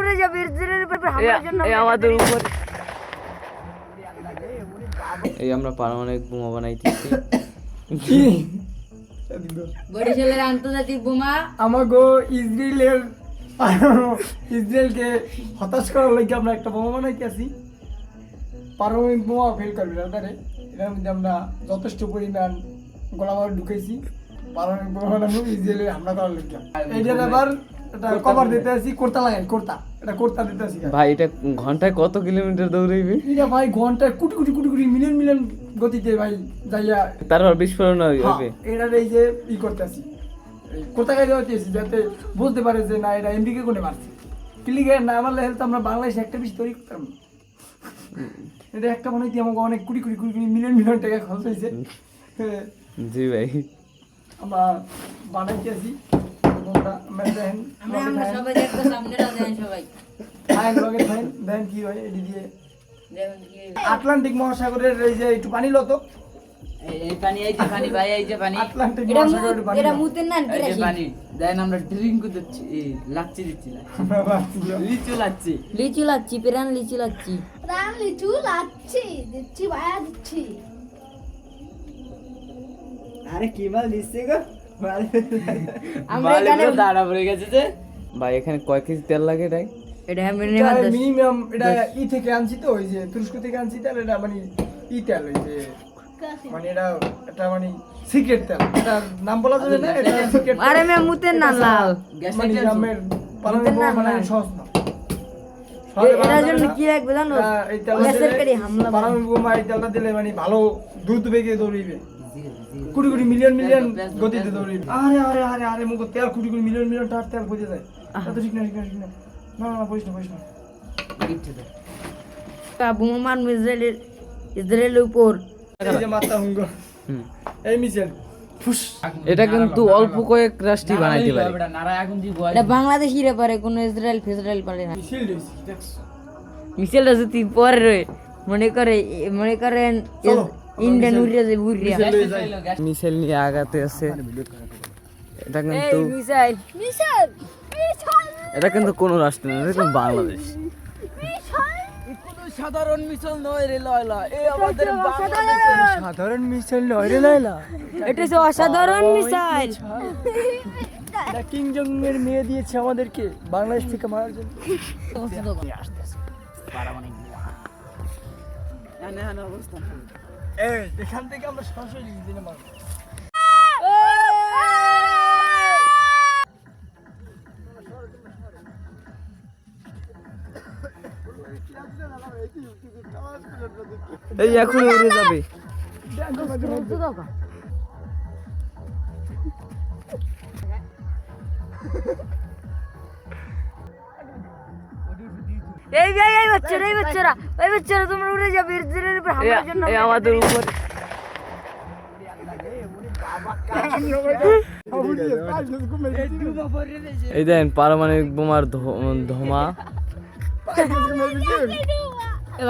উড়ে যাবে ইসরায়েলের উপর হামলার জন্য আমাদের উপর এই আমরা পারমাণবিক বোমা বানাইতেছি। বরিশালের আন্তর্জাতিক বোমা আমাগো ইসরায়েলকে হতাশ করার লাগে আমরা একটা বোমা বানাইতেছি। পারমাণবিক বোমা ফেল করবে না তারে। এটার মধ্যে আমরা যথেষ্ট পরিমাণ গোলাবারুদ ঢুকেছি। পারমাণবিক বোমা বানাবো ইসরায়েলে হামলা করার লাগে। এইটার আবার এটা কভার দিতে আসি, কোর্তা লাগাই, কোর্তা এটা কোর্তা দিতে আসি। ভাই এটা ঘন্টায় কত কিলোমিটার দৌড়াইবে? এটা ভাই ঘন্টায় কোটি কোটি কোটি কোটি মিলিয়ন মিলিয়ন গতিতে ভাই যাইয়া তারপর বিস্ফোরণ হবে। এটার এই যে করতে আসি, কোথা কাজে হতেছি যাতে বুঝতে পারে যে না এটা এমডিকে কোনে মারছে। ক্লিয়ার না মারলে হেলতে আমরা বাংলাদেশে একটা বেশি তৈরি করতাম না। এটা একটা মনে হয় আমাকে অনেক কোটি কোটি কোটি মিলিয়ন মিলিয়ন টাকা খরচ হয়েছে। জি ভাই আমরা বানাইতে আসি। সবাই দেখতে সামনে রাখেন সবাই দেন কি হয় এটি দিয়ে আটলান্টিক মহাসাগরের এই যে একটু পানি লতো এই পানি এই যে পানি ভাই এই যে পানি আটলান্টিক মহাসাগরের পানি এটা মুতের না এই যে পানি দেন আমরা ড্রিঙ্ক দিচ্ছি লাচ্ছি দিচ্ছি লিচু লাচ্ছি প্রাণ লিচু লাচ্ছি দিচ্ছি ভাইয়া দিচ্ছি। আরে কি মাল দিচ্ছে গো আমরা এখানে দাঁড়া পড়ে গেছে যে ভাই এখানে কয় কেজি তেল লাগে এটাই? এটা মিনিমাম এটা থেকে আনছি তো ওই যে তুরস্ক থেকে আনছি তেল। এটা মানে তেল ওই যে মানে এটা মানে সিক্রেট তেল। এটার নাম বলা যাবে না, এটা সিক্রেট। আরে মে মুতের না লাল মানে গ্রামের পালনের মানে সহজ না। এর জন্য কি লাগবে জানো? এই তেলটা গ্যাসের কারি হামলা পালনের বোমা এই তেলটা দিলে মানে ভালো দ্রুত বেগে দৌড়িবে, কোটি কোটি মিলিয়ন মিলিয়ন গতিতে দৌড়িবে। আরে আরে আরে আরে মুখ তেল কোটি কোটি মিলিয়ন মিলিয়ন টাকার তেল পড়ে যায়। এত ঠিক না ঠিক না ঠিক না না না বসে না বসে না। বোমা মারবো ইসরায়েলের উপর। এই যে মাথা হুঙ্গো এই মিছিল ফুস। এটা কিন্তু অল্প কয়েক রাষ্ট্রই বানাইতে পারে। নারা এখন দি এটা বাংলাদেশিরা পারে, কোনো ইসরায়েল ফেসরায়েল পারে না। মিছিল দিছি দেখছ মিছিলটা যদি পরে রয়ে মনে করেন ইন্ডিয়ান উড়িয়া যে বুড়িয়া মিসাইল নিয়ে আগাতে আছে। এটা কিন্তু এটা কিন্তু কোনো রাষ্ট্র না, এটা কিন্তু বাংলাদেশ। সাধারণ মিছিল নয় রে লয়লা এই আমাদের সাধারণ মিছিল নয় রে লাইলা, এটা হচ্ছে অসাধারণ মিসাইল। এটা কিং জং এর মেয়ে দিয়েছে আমাদেরকে বাংলাদেশ থেকে মারার জন্য। এই এখান থেকে আমরা সরাসরি দিনে মারব। এই এখন উড়ে যাবে। এই বাচ্চারা তোমরা উড়ে যাবে ইসরায়েলের উপর হামলার জন্য। আমাদের উপর এই দেন পারমাণবিক বোমার ধোঁয়া।